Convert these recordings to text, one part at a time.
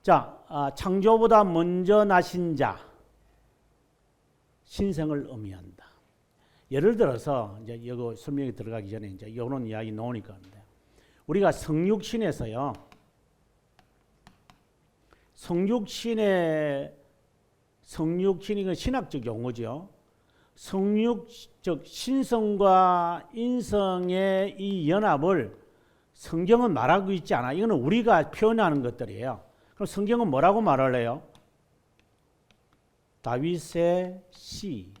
자, 창조보다 먼저 나신 자, 신성을 의미한다. 예를 들어서 이제 이거 설명이 들어가기 전에 이제 이런 이야기 나오니까 우리가 성육신에서요. 성육신이 그 신학적 용어죠. 즉 신성과 인성의 이 연합을 성경은 말하고 있지 않아. 이거는 우리가 표현하는 것들이에요. 그럼 성경은 뭐라고 말을 해요? 다윗의 씨,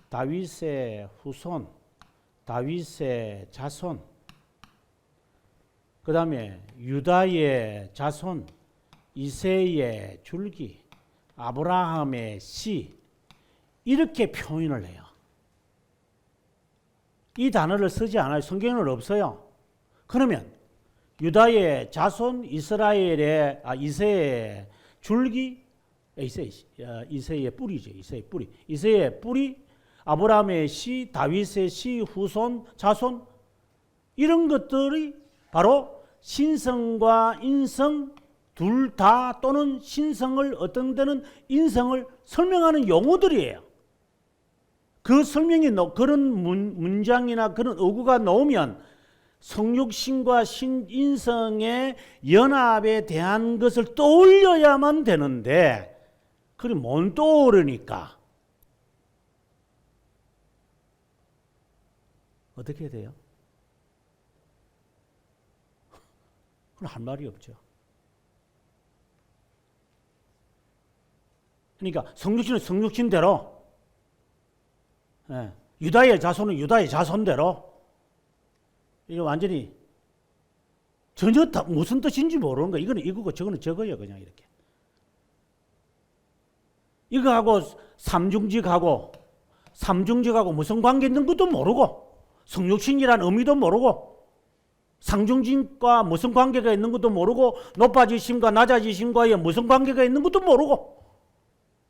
다윗의 후손, 다윗의 자손, 그 다음에 유다의 자손, 이새의 줄기, 아브라함의 씨, 이렇게 표현을 해요. 이 단어를 쓰지 않아요. 성경에는 없어요. 그러면 유다의 자손, 이스라엘의 이새의 줄기, 이새의 뿌리죠. 이새의 뿌리, 아브라함의 씨, 다윗의 씨, 후손, 자손, 이런 것들이 바로 신성과 인성 둘 다 또는 신성을 어떤 데는 인성을 설명하는 용어들이에요. 그 설명이 그런 문장이나 그런 어구가 나오면 성육신과 신인성의 연합에 대한 것을 떠올려야만 되는데 그게 못 떠오르니까 어떻게 돼요? 그건 할 말이 없죠. 그러니까 성육신은 성육신대로, 유다의 자손은 유다의 자손대로, 이게 완전히 전혀 다 무슨 뜻인지 모르는 거야. 이거는 이거고 저거는 저거예요. 그냥 이렇게. 이거하고 삼중직하고 무슨 관계 있는 것도 모르고, 성육신이라는 의미도 모르고, 상중직과 무슨 관계가 있는 것도 모르고, 높아지심과 낮아지심과의 무슨 관계가 있는 것도 모르고,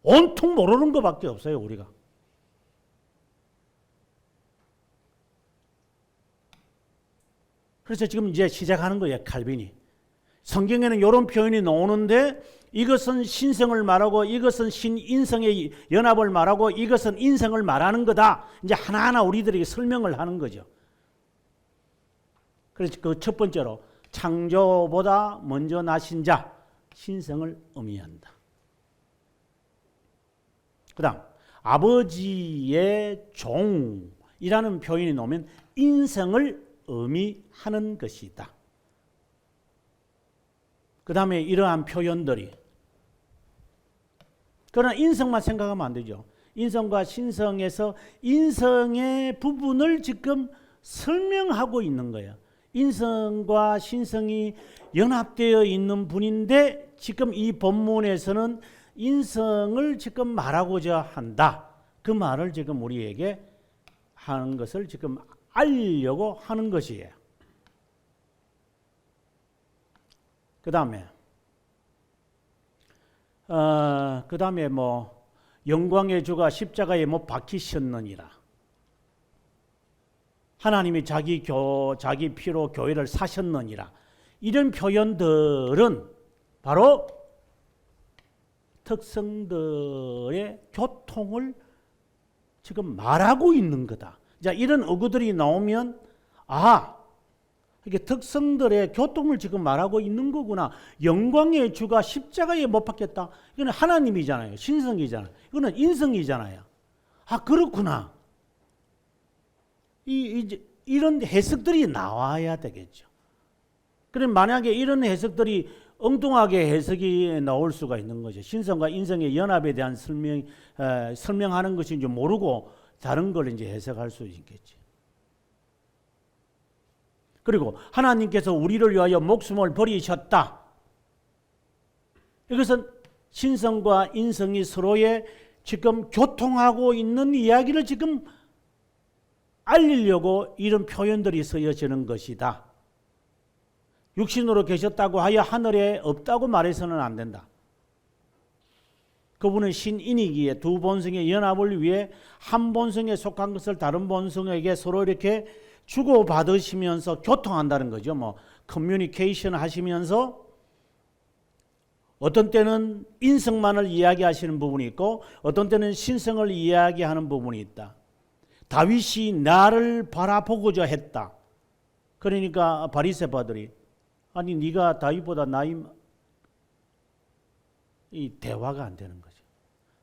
온통 모르는 것밖에 없어요, 우리가. 그래서 지금 이제 시작하는 거예요, 칼빈이. 성경에는 이런 표현이 나오는데 이것은 신성을 말하고 이것은 신인성의 연합을 말하고 이것은 인성을 말하는 거다. 이제 하나하나 우리들에게 설명을 하는 거죠. 그래서 그 첫 번째로 창조보다 먼저 나신 자, 신성을 의미한다. 그 다음 아버지의 종이라는 표현이 나오면 인성을 의미하는 것이다. 그 다음에 이러한 표현들이, 그러나 인성만 생각하면 안 되죠. 인성과 신성에서 인성의 부분을 지금 설명하고 있는 거예요. 인성과 신성이 연합되어 있는 분인데 지금 이 본문에서는 인성을 지금 말하고자 한다. 그 말을 지금 우리에게 하는 것을 지금 알려고 하는 것이에요. 그 다음에 뭐 영광의 주가 십자가에 못 박히셨느니라. 하나님이 자기 피로 교회를 사셨느니라. 이런 표현들은 바로 특성들의 교통을 지금 말하고 있는 거다. 자, 이런 어구들이 나오면 이게 특성들의 교통을 지금 말하고 있는 거구나. 영광의 주가 십자가에 못 박혔다. 이거는 하나님이잖아요. 신성이잖아요. 이거는 인성이잖아요. 그렇구나. 이런 해석들이 나와야 되겠죠. 그럼 만약에 이런 해석들이 엉뚱하게 해석이 나올 수가 있는 거죠. 신성과 인성의 연합에 대한 설명하는 것인지 모르고 다른 걸 이제 해석할 수 있겠지. 그리고 하나님께서 우리를 위하여 목숨을 버리셨다. 이것은 신성과 인성이 서로의 지금 교통하고 있는 이야기를 지금 알리려고 이런 표현들이 쓰여지는 것이다. 육신으로 계셨다고 하여 하늘에 없다고 말해서는 안 된다. 그분은 신인이기에 두 본성의 연합을 위해 한 본성에 속한 것을 다른 본성에게 서로 이렇게 주고받으시면서 교통한다는 거죠. 뭐 커뮤니케이션 하시면서 어떤 때는 인성만을 이야기하시는 부분이 있고 어떤 때는 신성을 이야기하는 부분이 있다. 다윗이 나를 바라보고자 했다. 그러니까 바리새파들이 아니 네가 다윗보다 나이 이 대화가 안 되는 거죠.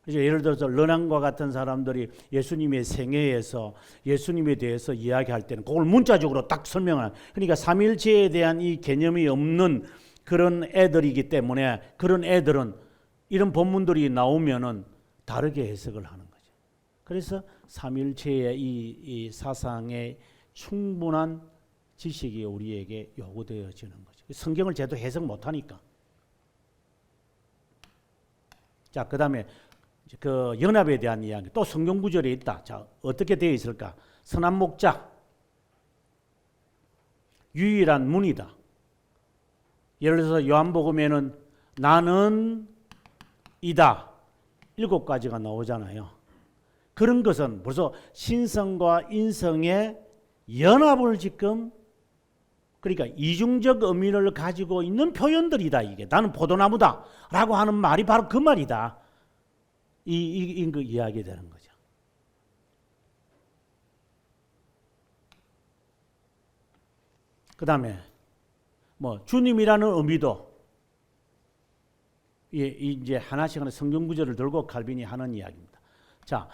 그래서 예를 들어서 르낭과 같은 사람들이 예수님의 생애에서 예수님에 대해서 이야기할 때는 그걸 문자적으로 딱 설명하는, 그러니까 삼일체에 대한 이 개념이 없는 그런 애들이기 때문에 그런 애들은 이런 본문들이 나오면은 다르게 해석을 하는 거죠. 그래서 삼일체의 이 사상의 충분한 지식이 우리에게 요구되어지는 거죠. 성경을 제대로 해석 못하니까. 자, 그 다음에 그 연합에 대한 이야기, 또 성경 구절에 있다. 자, 어떻게 되어 있을까? 선한 목자, 유일한 문이다. 예를 들어서 요한복음에는 나는 이다 7가지가 나오잖아요. 그런 것은 벌써 신성과 인성의 연합을 지금, 그러니까 이중적 의미를 가지고 있는 표현들이다. 이게 나는 포도나무다 라고 하는 말이 바로 그 말이다. 그 이야기 되는 거죠. 그 다음에 뭐 주님이라는 의미도 이제 하나씩 하나 성경 구절을 들고 칼빈이 하는 이야기입니다. 자,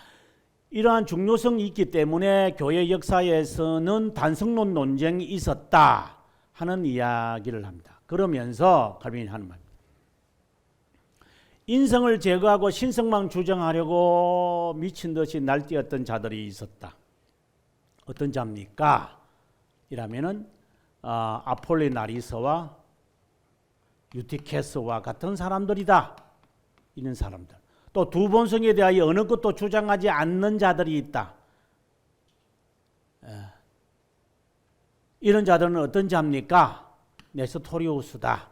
이러한 중요성이 있기 때문에 교회 역사에서는 단성론 논쟁이 있었다 하는 이야기를 합니다. 그러면서 칼빈이 하는 말, 인성을 제거하고 신성만 주장하려고 미친 듯이 날뛰었던 자들이 있었다. 어떤 자입니까? 이라면은 아폴리나리스와 유티케스와 같은 사람들이다. 이런 사람들. 또 두 본성에 대하여 어느 것도 주장하지 않는 자들이 있다. 이런 자들은 어떤 자입니까? 네스토리우스다.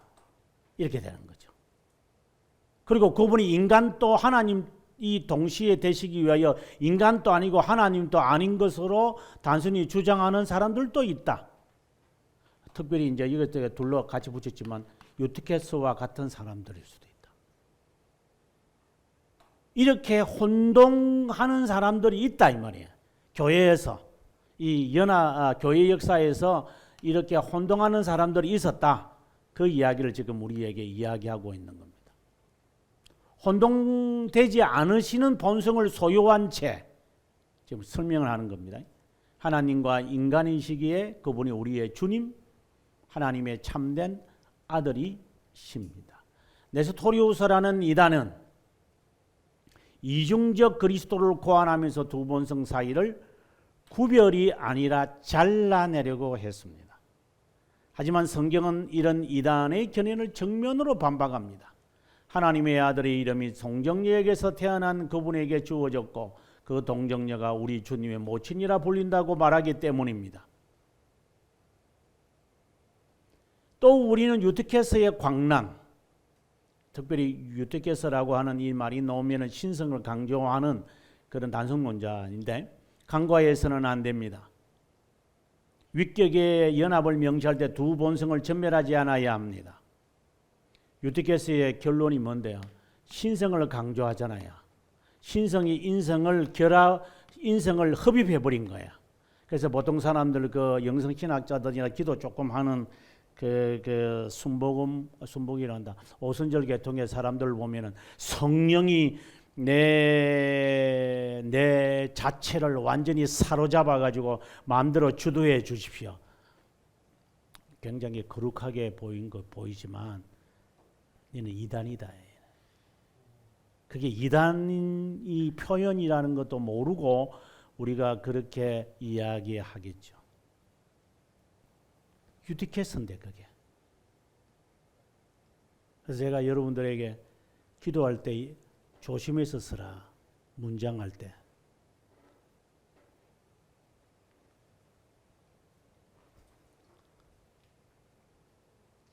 이렇게 되는 거죠. 그리고 그분이 인간도 하나님이 동시에 되시기 위하여 인간도 아니고 하나님도 아닌 것으로 단순히 주장하는 사람들도 있다. 특별히 이제 이것저것 둘러 같이 붙였지만 유티케스와 같은 사람들일 수도 있다. 이렇게 혼동하는 사람들이 있다 이 말이에요. 교회에서 이 교회 역사에서 이렇게 혼동하는 사람들이 있었다. 그 이야기를 지금 우리에게 이야기하고 있는 겁니다. 혼동되지 않으시는 본성을 소유한 채 지금 설명을 하는 겁니다. 하나님과 인간이시기에 그분이 우리의 주님, 하나님의 참된 아들이십니다. 네스토리우스라는 이단은 이중적 그리스도를 고안하면서 두 본성 사이를 구별이 아니라 잘라내려고 했습니다. 하지만 성경은 이런 이단의 견해를 정면으로 반박합니다. 하나님의 아들의 이름이 동정녀에게서 태어난 그분에게 주어졌고 그 동정녀가 우리 주님의 모친이라 불린다고 말하기 때문입니다. 또 우리는 유티케스의 광랑, 특별히 유티케스라고 하는 이 말이 나오면 신성을 강조하는 그런 단성론자인데 간과해서는 안 됩니다. 위격의 연합을 명시할 때 두 본성을 전멸하지 않아야 합니다. 유티케스의 결론이 뭔데요? 신성을 강조하잖아요. 신성이 인성을 흡입해 버린 거야. 그래서 보통 사람들 그 영성신학자들이나 기도 조금 하는 그 순복이란다. 오순절 계통의 사람들 보면은 성령이 내 자체를 완전히 사로잡아 가지고 마음대로 주도해 주십시오. 굉장히 거룩하게 보이지만 얘는 이단이다. 그게 이단이 표현이라는 것도 모르고 우리가 그렇게 이야기하겠죠. 유티케스인데 그게. 그래서 제가 여러분들에게 기도할 때 조심해서 쓰라. 문장할 때.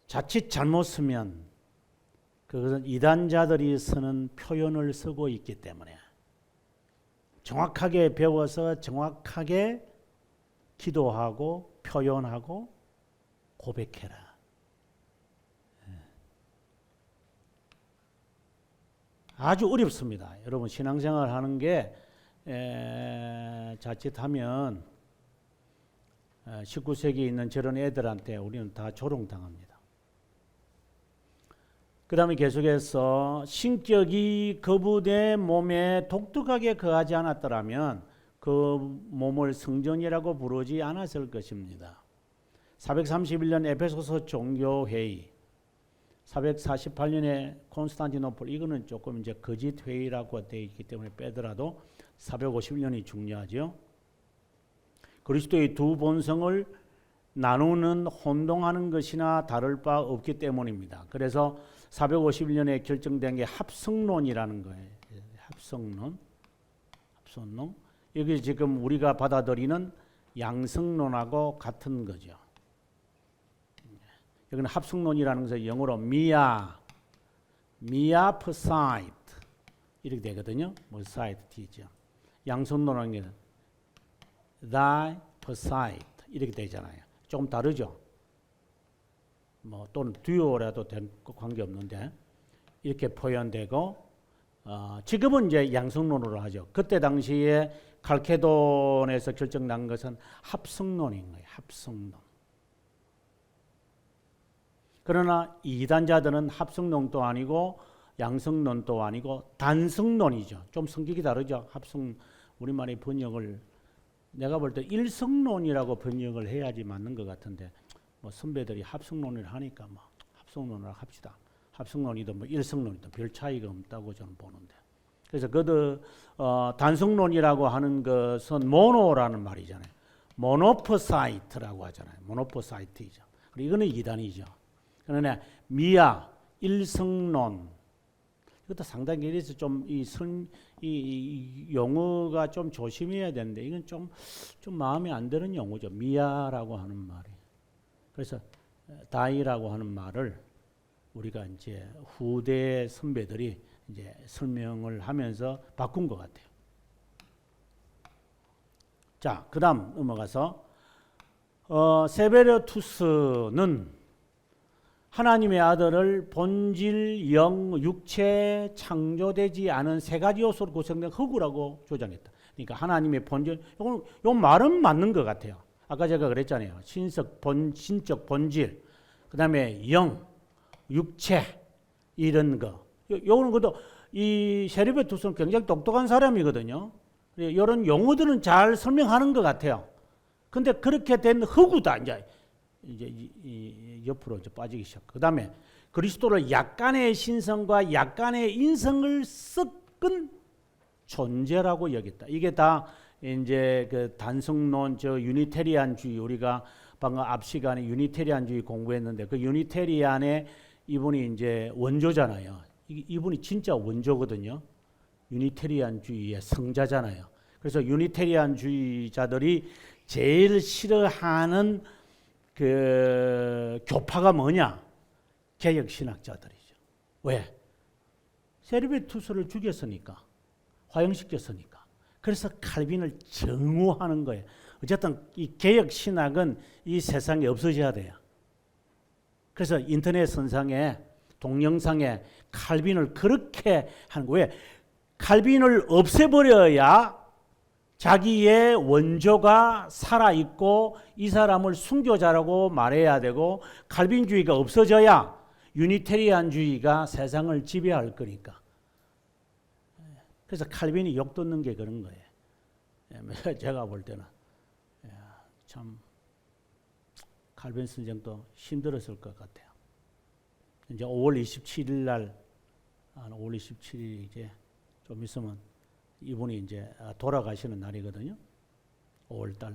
자칫 잘못 쓰면 그것은 이단자들이 쓰는 표현을 쓰고 있기 때문에 정확하게 배워서 정확하게 기도하고 표현하고 고백해라. 아주 어렵습니다. 여러분 신앙생활 하는 게 자칫하면 19세기에 있는 저런 애들한테 우리는 다 조롱당합니다. 그 다음에 계속해서 신격이 그분의 몸에 독특하게 거하지 않았더라면 그 몸을 성전이라고 부르지 않았을 것입니다. 431년 에베소서 종교회의, 448년에 콘스탄티노플, 이거는 조금 이제 거짓 회의라고 되어 있기 때문에 빼더라도 451년이 중요하죠. 그리스도의 두 본성을 나누는 혼동하는 것이나 다를 바 없기 때문입니다. 그래서 451년에 결정된 게 합성론이라는 거예요. 합성론. 이게 지금 우리가 받아들이는 양성론하고 같은 거죠. 여기는 합성론이라는 것은 영어로 미아프사이트 이렇게 되거든요. 뭐 사이트죠. 양성론은 게 다이퍼사이트 이렇게 되잖아요. 조금 다르죠. 뭐 또는 듀오라도 된 관계 없는데 이렇게 표현되고 지금은 이제 양성론으로 하죠. 그때 당시에 칼케돈에서 결정난 것은 합성론인 거예요. 합성론. 그러나 이단자들은 합성론도 아니고 양성론도 아니고 단성론이죠. 좀 성격이 다르죠. 우리말의 번역을 내가 볼 때 일성론이라고 번역을 해야지 맞는 것 같은데 뭐 선배들이 합성론을 하니까 뭐 합성론을 합시다. 합성론이든 뭐 일성론이든 별 차이가 없다고 저는 보는데. 그래서 단성론이라고 하는 것은 모노라는 말이잖아요. 모노포사이트라고 하잖아요. 모노포사이트이죠. 그리고 이거는 이단이죠. 그러나 미아 일성론 이것도 상당히 이래서 좀 이 용어가 좀 조심해야 되는데 이건 좀 마음에 안 드는 용어죠. 미아라고 하는 말이. 그래서 다이라고 하는 말을 우리가 이제 후대 선배들이 이제 설명을 하면서 바꾼 것 같아요. 자, 그다음 넘어가서 세베르투스는 하나님의 아들을 본질, 영, 육체 창조되지 않은 세 가지 요소로 구성된 흙이라고 주장했다. 그러니까 하나님의 본질, 요 말은 맞는 것 같아요. 아까 제가 그랬잖아요. 신적 본질, 그 다음에 영, 육체 이런 거. 요거는 그래도 이 세르베투스는 굉장히 똑똑한 사람이거든요. 이런 용어들은 잘 설명하는 것 같아요. 근데 그렇게 된 흙이다 이제 옆으로 이제 빠지기 시작. 그 다음에 그리스도를 약간의 신성과 약간의 인성을 섞은 존재라고 여겼다. 이게 다 이제 그 단성론, 유니테리안주의, 우리가 방금 앞 시간에 유니테리안주의 공부했는데 그 유니테리안의 이분이 이제 원조잖아요. 이분이 진짜 원조거든요. 유니테리안주의의 성자잖아요. 그래서 유니테리안주의자들이 제일 싫어하는 그 교파가 뭐냐? 개혁 신학자들이죠. 왜? 세르베투스를 죽였으니까, 화형시켰으니까. 그래서 칼빈을 정오하는 거예요. 어쨌든 이 개혁 신학은 이 세상에 없어져야 돼요. 그래서 인터넷 선상에 동영상에 칼빈을 그렇게 하는 거예요. 왜? 칼빈을 없애버려야 자기의 원조가 살아있고 이 사람을 순교자라고 말해야 되고 칼빈주의가 없어져야 유니테리안주의가 세상을 지배할 거니까. 그래서 칼빈이 욕 듣는 게 그런 거예요. 제가 볼 때는 참 칼빈 선생도 힘들었을 것 같아요. 이제 5월 27일 날, 5월 27일 이제 좀 있으면 이분이 이제 돌아가시는 날이거든요. 5월달.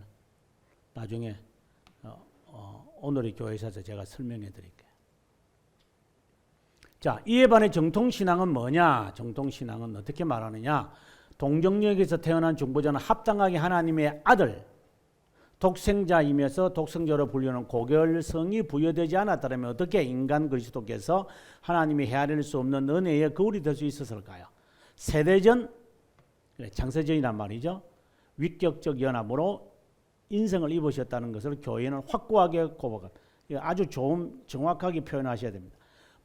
나중에 오늘의 교회에서 제가 설명해 드릴게요. 자, 이에 반해 정통신앙은 뭐냐? 정통신앙은 어떻게 말하느냐? 동정역에서 태어난 중보자는 합당하게 하나님의 아들, 독생자이면서 독생자로 불리는 고결성이 부여되지 않았다면 어떻게 인간 그리스도께서 하나님이 헤아릴 수 없는 은혜의 거울이 될 수 있었을까요? 세대전 창세전이란 말이죠. 위격적 연합으로 인성을 입으셨다는 것을 교회는 확고하게 고백합니다. 아주 정확하게 표현하셔야 됩니다.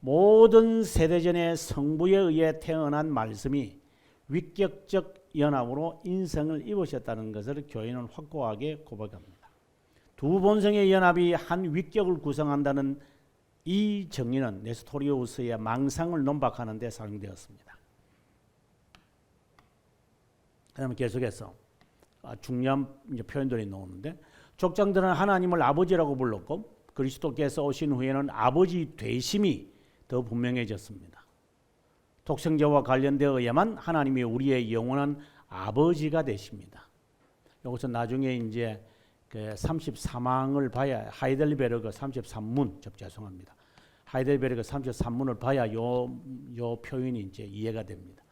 모든 세대전의 성부에 의해 태어난 말씀이 위격적 연합으로 인성을 입으셨다는 것을 교회는 확고하게 고백합니다. 두 본성의 연합이 한 위격을 구성한다는 이 정의는 네스토리우스의 망상을 논박하는 데 사용되었습니다. 그다음에 계속해서 중요한 표현들이 나오는데, 족장들은 하나님을 아버지라고 불렀고 그리스도께서 오신 후에는 아버지 되심이 더 분명해졌습니다. 독생자와 관련되어야만 하나님이 우리의 영원한 아버지가 되십니다. 여기서 나중에 이제 그 33항을 봐야, 하이델베르그 33문, 죄송합니다. 하이델베르그 33문을 봐야 요 표현이 이제 이해가 됩니다.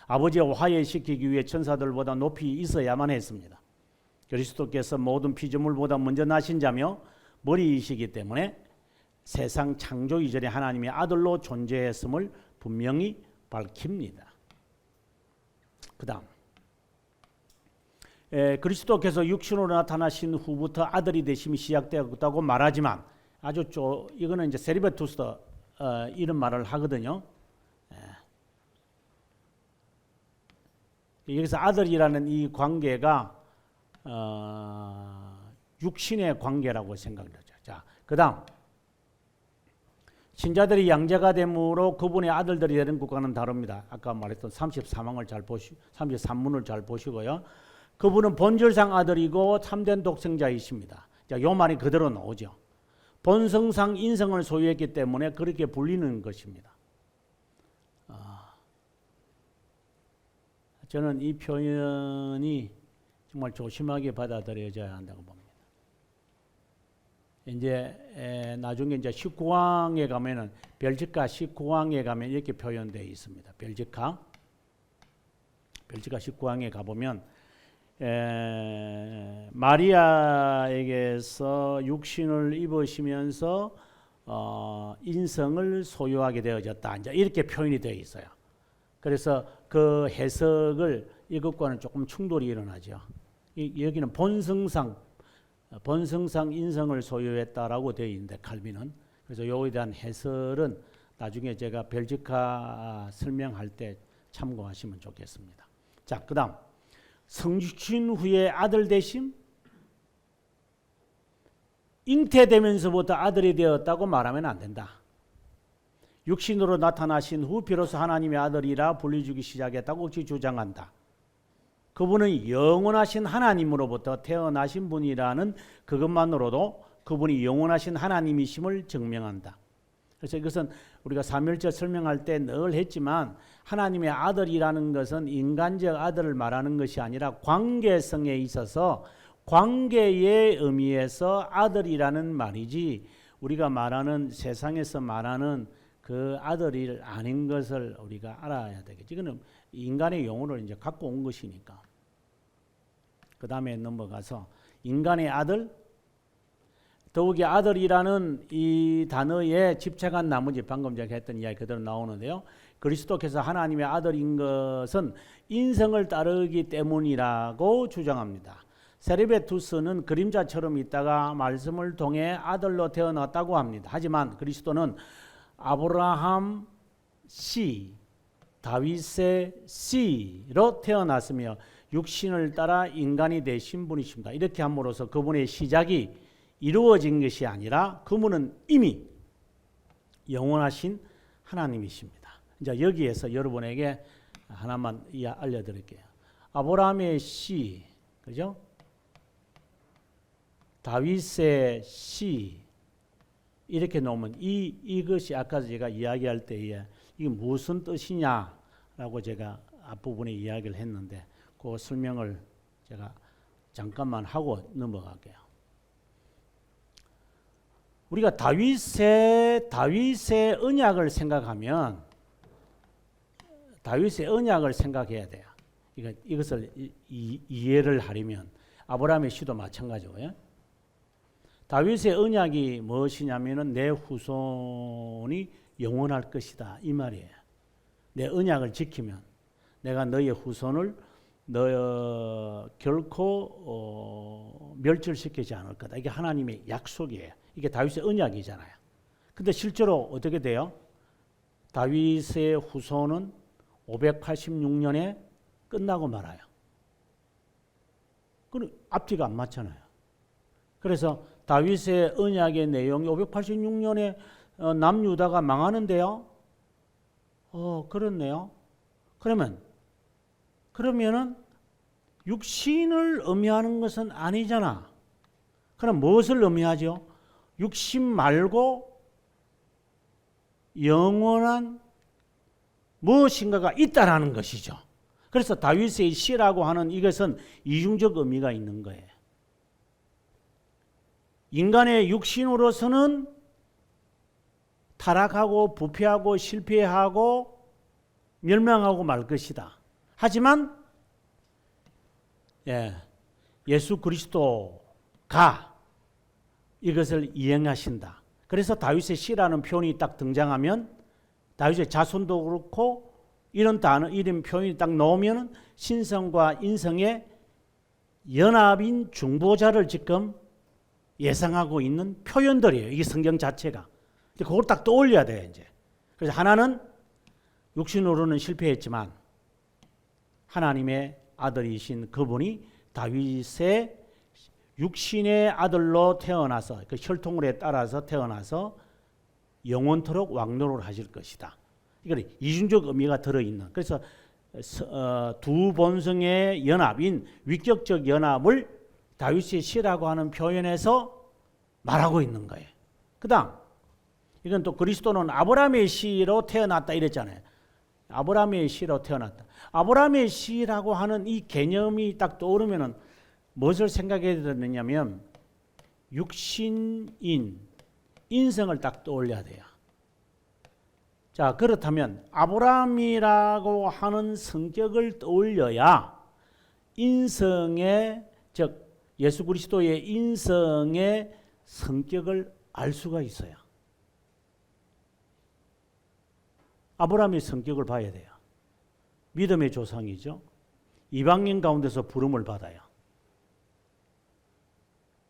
아버지와 화해시키기 위해 천사들보다 높이 있어야만 했습니다. 그리스도께서 모든 피조물보다 먼저 나신 자며 머리이시기 때문에 세상 창조 이전에 하나님의 아들로 존재했음을 분명히 밝힙니다. 그 다음, 그리스도께서 육신으로 나타나신 후부터 아들이 되심이 시작되었다고 말하지만, 이거는 이제 세리베투스 이런 말을 하거든요. 여기서 아들이라는 이 관계가 육신의 관계라고 생각을 하죠. 자, 그 다음, 신자들이 양자가 됨으로 그분의 아들들이 되는 국가는 다릅니다. 아까 말했던 33문을 잘 보시고요. 그분은 본질상 아들이고 참된 독생자이십니다. 자, 요 말이 그대로 나오죠. 본성상 인성을 소유했기 때문에 그렇게 불리는 것입니다. 저는 이 표현이 정말 조심하게 받아들여져야 한다고 봅니다. 이제 나중에 이제 19항에 가면은, 벨지카 19항에 가면 이렇게 표현되어 있습니다. 벨지카 19항에 가보면 마리아에게서 육신을 입으시면서 인성을 소유하게 되어졌다, 이제 이렇게 표현이 되어 있어요. 그래서 그 해석을 이것과는 조금 충돌이 일어나죠. 여기는 본성상 인성을 소유했다라고 되어 있는데, 칼빈은. 그래서 이거에 대한 해설은 나중에 제가 벨지카 설명할 때 참고하시면 좋겠습니다. 자, 그 다음, 성신 후에 아들 되심, 잉태되면서부터 아들이 되었다고 말하면 안 된다. 육신으로 나타나신 후 비로소 하나님의 아들이라 불리주기 시작했다고 혹시 주장한다. 그분은 영원하신 하나님으로부터 태어나신 분이라는 그것만으로도 그분이 영원하신 하나님이심을 증명한다. 그래서 이것은 우리가 삼일절 설명할 때 늘 했지만, 하나님의 아들이라는 것은 인간적 아들을 말하는 것이 아니라 관계성에 있어서 관계의 의미에서 아들이라는 말이지, 우리가 말하는 세상에서 말하는 그 아들이 아닌 것을 우리가 알아야 되겠지. 이거는 인간의 용어를 이제 갖고 온 것이니까. 그 다음에 넘어가서 인간의 아들, 더욱이 아들이라는 이 단어에 집착한 나머지 방금 제가 했던 이야기 그대로 나오는데요. 그리스도께서 하나님의 아들인 것은 인성을 따르기 때문이라고 주장합니다. 세리베투스는 그림자처럼 있다가 말씀을 통해 아들로 태어났다고 합니다. 하지만 그리스도는 아브라함 씨, 다윗의 씨로 태어났으며 육신을 따라 인간이 되신 분이십니다. 이렇게 함으로써 그분의 시작이 이루어진 것이 아니라 그분은 이미 영원하신 하나님이십니다. 이제 여기에서 여러분에게 하나만 알려드릴게요. 아브라함의 씨, 그죠? 다윗의 씨, 이렇게 놓으면 이것이 아까 제가 이야기할 때에 이게 무슨 뜻이냐라고 제가 앞부분에 이야기를 했는데, 그 설명을 제가 잠깐만 하고 넘어갈게요. 우리가 다윗의 언약을 생각하면, 다윗의 언약을 생각해야 돼요. 이것을 이해를 하려면 아브라함의 시도 마찬가지고요. 다윗의 언약이 무엇이냐면은 내 후손이 영원할 것이다, 이 말이에요. 내 언약을 지키면 내가 너의 후손을 결코 멸절시키지 않을 거다. 이게 하나님의 약속이에요. 이게 다윗의 언약이잖아요. 근데 실제로 어떻게 돼요? 다윗의 후손은 586년에 끝나고 말아요. 그 앞뒤가 안 맞잖아요. 그래서 다윗의 언약의 내용이 586년에 남유다가 망하는데요. 그렇네요. 그러면은 육신을 의미하는 것은 아니잖아. 그럼 무엇을 의미하죠? 육신 말고 영원한 무엇인가가 있다라는 것이죠. 그래서 다윗의 시라고 하는 이것은 이중적 의미가 있는 거예요. 인간의 육신으로서는 타락하고 부패하고 실패하고 멸망하고 말 것이다. 하지만 예수 그리스도가 이것을 이행하신다. 그래서 다윗의 시라는 표현이 딱 등장하면 다윗의 자손도 그렇고 이런 단어, 이런 표현이 딱 나오면 신성과 인성의 연합인 중보자를 지금 예상하고 있는 표현들이에요. 이 성경 자체가. 그걸 딱 떠올려야 돼요, 이제. 그래서 하나는 육신으로는 실패했지만 하나님의 아들이신 그분이 다윗의 육신의 아들로 태어나서 그 혈통에 따라서 태어나서 영원토록 왕노를 하실 것이다. 이건 이중적 의미가 들어있는. 그래서 두 본성의 연합인 위격적 연합을 다윗의 시라고 하는 표현에서 말하고 있는 거예요. 그다음 이건 또 그리스도는 아브라함의 시로 태어났다 이랬잖아요. 아브라함의 시로 태어났다. 아브라함의 시라고 하는 이 개념이 딱 떠오르면은 무엇을 생각해야 되느냐면 육신인 인성을 딱 떠올려야 돼요. 자, 그렇다면 아브라함이라고 하는 성격을 떠올려야 인성의 즉 예수 그리스도의 인성의 성격을 알 수가 있어요. 아브라함의 성격을 봐야 돼요. 믿음의 조상이죠. 이방인 가운데서 부름을 받아요.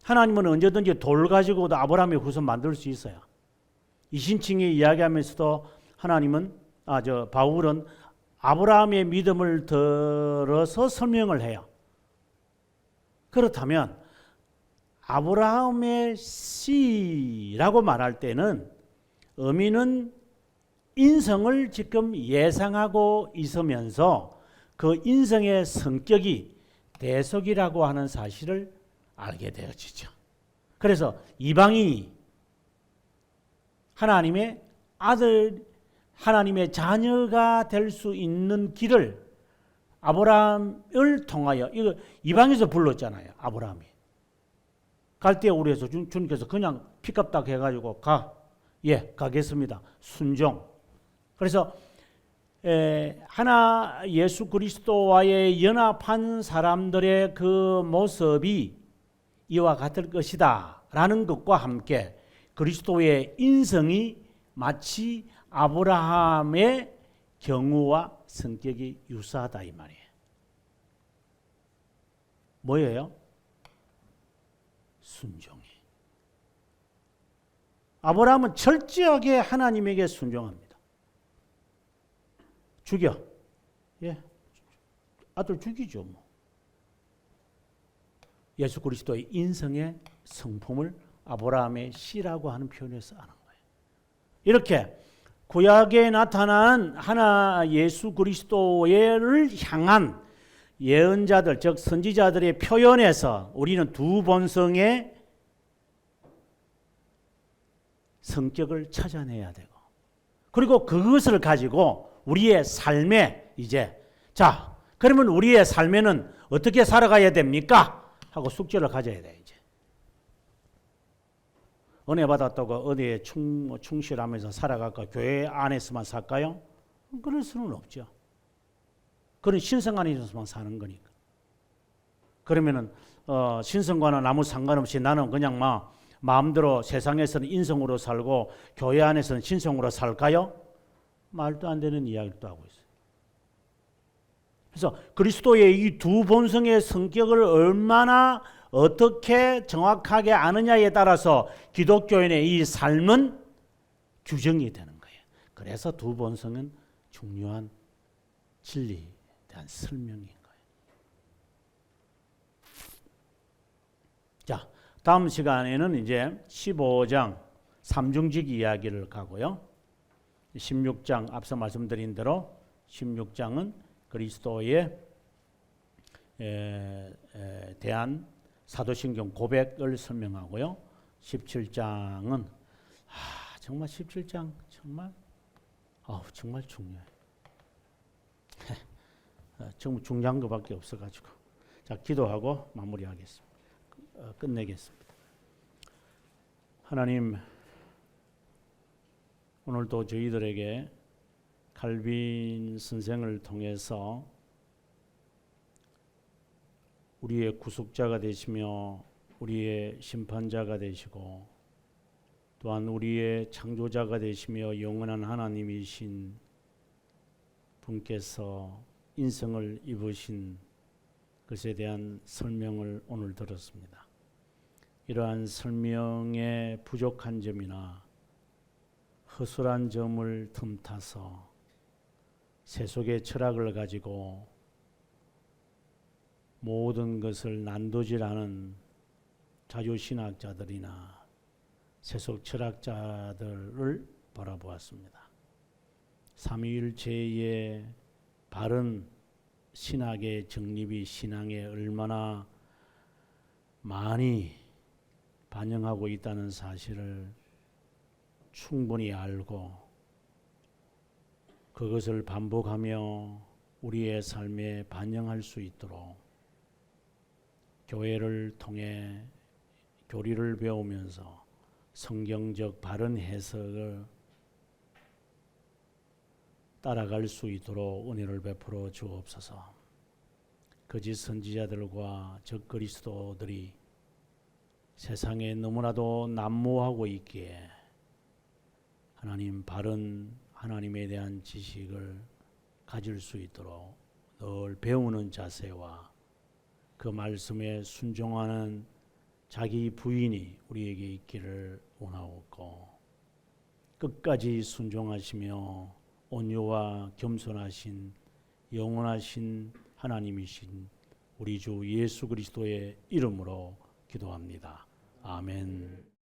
하나님은 언제든지 돌 가지고도 아브라함의 후손 만들 수 있어요. 이신칭이 이야기하면서도 하나님은 바울은 아브라함의 믿음을 들어서 설명을 해요. 그렇다면 아브라함의 씨라고 말할 때는 의미는 인성을 지금 예상하고 있으면서 그 인성의 성격이 대속이라고 하는 사실을 알게 되어지죠. 그래서 이방인이 하나님의 아들, 하나님의 자녀가 될 수 있는 길을 아브라함을 통하여 이거 이방에서 불렀잖아요. 아브라함이 갈대아 우리에서 주님께서 그냥 픽업 딱 해가지고 가겠습니다. 순종. 그래서 하나 예수 그리스도와의 연합한 사람들의 그 모습이 이와 같을 것이다 라는 것과 함께 그리스도의 인성이 마치 아브라함의 경우와 성격이 유사하다 이 말이에요. 뭐예요? 순종이. 아브라함은 철저하게 하나님에게 순종합니다. 죽여. 아들 죽이죠. 뭐. 예수 그리스도의 인성의 성품을 아브라함의 씨라고 하는 표현에서 하는 거예요. 이렇게 구약에 나타난 하나 예수 그리스도를 향한 예언자들 즉 선지자들의 표현에서 우리는 두 본성의 성격을 찾아내야 되고 그리고 그것을 가지고 우리의 삶에 그러면 우리의 삶에는 어떻게 살아가야 됩니까? 하고 숙제를 가져야 돼 이제. 은혜 받았다고 은혜에 충실하면서 살아갈까? 교회 안에서만 살까요? 그럴 수는 없죠. 그런 신성 안에서만 사는 거니까. 그러면은 신성과는 아무 상관없이 나는 그냥 마음대로 세상에서는 인성으로 살고 교회 안에서는 신성으로 살까요? 말도 안 되는 이야기를 또 하고 있어요. 그래서 그리스도의 이 두 본성의 성격을 얼마나 어떻게 정확하게 아느냐에 따라서 기독교인의 이 삶은 규정이 되는 거예요. 그래서 두 본성은 중요한 진리에 대한 설명인 거예요. 자, 다음 시간에는 이제 15장 삼중직 이야기를 가고요. 16장 앞서 말씀드린 대로 16장은 그리스도에 대한 사도신경 고백을 설명하고요. 17장은 정말 17장 정말 정말 중요해요. 정말 중요한 것밖에 없어가지고 자 기도하고 마무리하겠습니다. 끝내겠습니다. 하나님, 오늘도 저희들에게 칼빈 선생을 통해서 우리의 구속자가 되시며 우리의 심판자가 되시고 또한 우리의 창조자가 되시며 영원한 하나님이신 분께서 인성을 입으신 것에 대한 설명을 오늘 들었습니다. 이러한 설명의 부족한 점이나 허술한 점을 틈타서 세속의 철학을 가지고 모든 것을 난도질하는 자유신학자들이나 세속 철학자들을 바라보았습니다. 삼위일체의 바른 신학의 정립이 신앙에 얼마나 많이 반영하고 있다는 사실을 충분히 알고 그것을 반복하며 우리의 삶에 반영할 수 있도록 교회를 통해 교리를 배우면서 성경적 바른 해석을 따라갈 수 있도록 은혜를 베풀어 주옵소서. 거짓 선지자들과 적 그리스도들이 세상에 너무나도 난무하고 있기에 하나님 바른 하나님에 대한 지식을 가질 수 있도록 늘 배우는 자세와 그 말씀에 순종하는 자기 부인이 우리에게 있기를 원하옵고 끝까지 순종하시며 온유와 겸손하신 영원하신 하나님이신 우리 주 예수 그리스도의 이름으로 기도합니다. 아멘.